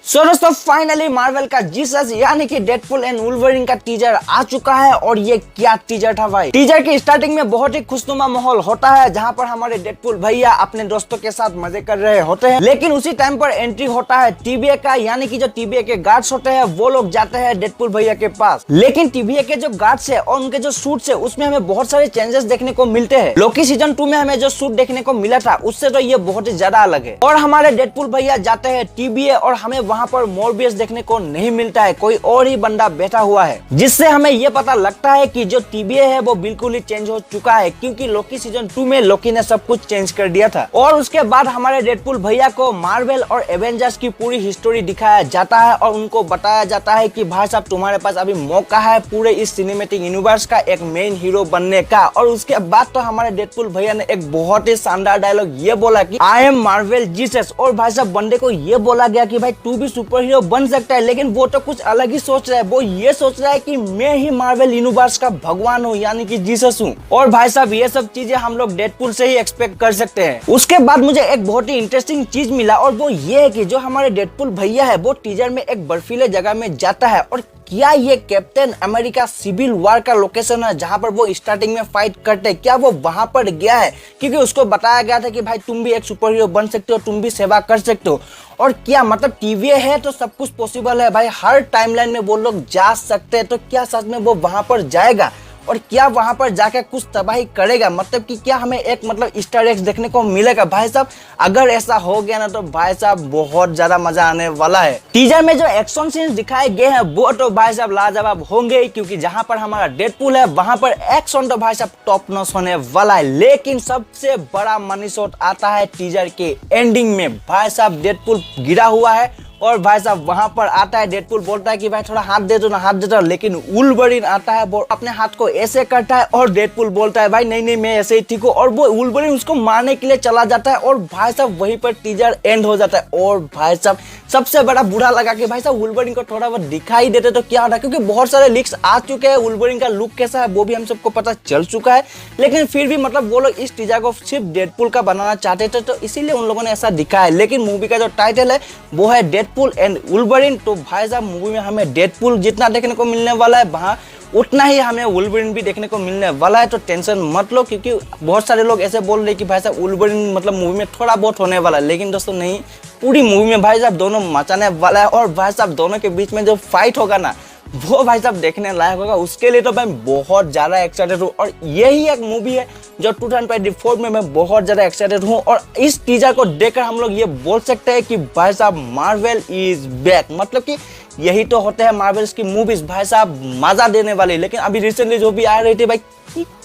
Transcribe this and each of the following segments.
सो दोस्तों finally Marvel का Jesus यानी कि डेडपुल एंड वुल्वरिन का टीजर आ चुका है। और ये क्या टीजर था भाई। टीजर की स्टार्टिंग में बहुत ही खुशनुमा माहौल होता है जहां पर हमारे डेडपुल भैया अपने दोस्तों के साथ मजे कर रहे होते हैं, लेकिन उसी टाइम पर एंट्री होता है टीबीए का, यानी कि जो टीबीए के गार्ड्स होते हैं वो लोग जाते हैं डेडपुल भैया के पास। लेकिन टीबीए के जो गार्ड्स है और उनके जो सूट्स है उसमें हमें बहुत सारे चेंजेस देखने को मिलते हैं। लोकी सीजन 2 में हमें जो सूट देखने को मिला था उससे तो ये बहुत ही ज्यादा अलग है। और हमारे डेडपुल भैया जाते हैं टीबीए और हमें वहां पर मोरबियस देखने को नहीं मिलता है, कोई और ही बंदा बैठा हुआ है, जिससे हमें यह पता लगता है कि जो टीबीए है वो बिल्कुल ही चेंज हो चुका है, क्योंकि लोकी सीजन 2 में लोकी ने सब कुछ चेंज कर दिया था। और उसके बाद हमारे डेडपुल भैया को मार्वल और एवेंजर्स की पूरी हिस्टोरी दिखाया जाता है और उनको बताया जाता है कि भाई साहब तुम्हारे पास अभी मौका है पूरे इस सिनेमैटिक यूनिवर्स का एक मेन हीरो बनने का। और उसके बाद तो हमारे डेडपुल भैया ने एक बहुत ही शानदार डायलॉग ये बोला कि आई एम मार्वल जीसस। और भाई साहब बंदे को ये बोला गया कि भाई तू भी सुपर हीरो बन सकता है, लेकिन वो तो कुछ अलग ही सोच रहा है। वो ये सोच रहा है कि मैं ही मार्वल यूनिवर्स का भगवान हूँ, यानी कि जीसस हूँ। और भाई साहब ये सब चीजें हम लोग डेडपुल से ही एक्सपेक्ट कर सकते हैं। उसके बाद मुझे एक बहुत ही इंटरेस्टिंग चीज मिला और वो ये है कि जो हमारे डेडपुल भैया है वो टीजर में एक बर्फीले जगह में जाता है। और क्या ये कैप्टन अमेरिका सिविल वॉर का लोकेशन है जहां पर वो स्टार्टिंग में फाइट करते हैं? क्या वो वहां पर गया है? क्योंकि उसको बताया गया था कि भाई तुम भी एक सुपर हीरो बन सकते हो, तुम भी सेवा कर सकते हो। और क्या मतलब टीवीए है तो सब कुछ पॉसिबल है भाई, हर टाइमलाइन में वो लोग जा सकते हैं। तो क्या सच में वो वहां पर जाएगा और क्या वहां पर जाकर कुछ तबाही करेगा? मतलब कि क्या हमें एक मतलब ईस्टर एग्स देखने को मिलेगा? भाई साहब अगर ऐसा हो गया ना तो भाई साहब बहुत ज्यादा मजा आने वाला है। टीजर में जो एक्शन सीन्स दिखाए गए हैं वो तो भाई साहब लाजवाब होंगे, क्योंकि जहां पर हमारा डेडपुल है वहां पर एक्शन तो भाई साहब टॉप नॉच होने वाला है। लेकिन सबसे बड़ा मनी शॉट आता है टीजर के एंडिंग में। भाई साहब डेडपुल गिरा हुआ है और भाई साहब वहां पर आता है, डेडपुल बोलता है कि भाई थोड़ा हाथ दे दो ना, हाथ देता, लेकिन वुल्वरिन आता है वो अपने हाथ को ऐसे करता है और डेडपुल बोलता है भाई नहीं नहीं मैं ऐसे ही ठीक हूँ। और वो वुल्वरिन उसको मारने के लिए चला जाता है और भाई साहब वहीं पर टीजर एंड हो जाता है। और भाई साहब सबसे बड़ा बुरा लगा कि भाई साहब वुल्वरिन को थोड़ा बहुत दिखाई देते तो क्या होता, क्योंकि बहुत सारे लीक्स आ चुके हैं, वुल्वरिन का लुक कैसा है वो भी हम सबको पता चल चुका है। लेकिन फिर भी मतलब वो लोग इस टीजर को सिर्फ डेडपुल का बनाना चाहते थे तो इसीलिए उन लोगों ने ऐसा दिखाया। लेकिन मूवी का जो टाइटल है वो है डेडपुल एंड वुल्वरिन। तो भाई साहब मूवी में हमें डेडपुल जितना देखने को मिलने वाला है वहां उतना ही हमें वुल्वरिन भी देखने को मिलने वाला है। तो टेंशन मत लो, क्योंकि बहुत सारे लोग ऐसे बोल रहे कि भाई साहब वुल्वरिन मतलब मूवी में थोड़ा बहुत होने वाला है, लेकिन दोस्तों नहीं, पूरी मूवी में भाई साहब दोनों मचाने वाला है। और भाई साहब दोनों के बीच में जो फाइट होगा ना वो भाई साहब देखने लायक होगा। उसके लिए तो मैं बहुत ज्यादा एक्साइटेड हूँ और यही एक मूवी है जो 2024 में मैं बहुत ज्यादा एक्साइटेड हूँ। और इस टीजर को देखकर हम लोग ये बोल सकते हैं कि भाई साहब मार्वल इज बैक। मतलब कि यही तो होते हैं मार्वल्स की मूवीज, भाई साहब मजा देने वाली। लेकिन अभी रिसेंटली जो भी आ रही थी भाई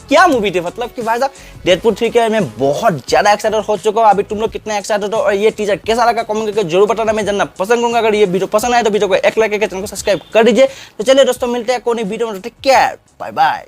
क्या मूवी थी, मतलब कि भाई साहब डेडपुल 3 के मैं बहुत ज्यादा एक्साइटेड हो चुका हूँ। अभी तुम लोग कितने एक्साइटेड हो और ये टीजर कैसा लगा कमेंट करके जरूर बताना, मैं जानना पसंद करूंगा। अगर ये वीडियो पसंद आए तो वीडियो को एक लाइक करके चैनल को सब्सक्राइब कर दीजिए। तो चलिए दोस्तों मिलते हैं कोई वीडियो में, टेक केयर, बाय बाय।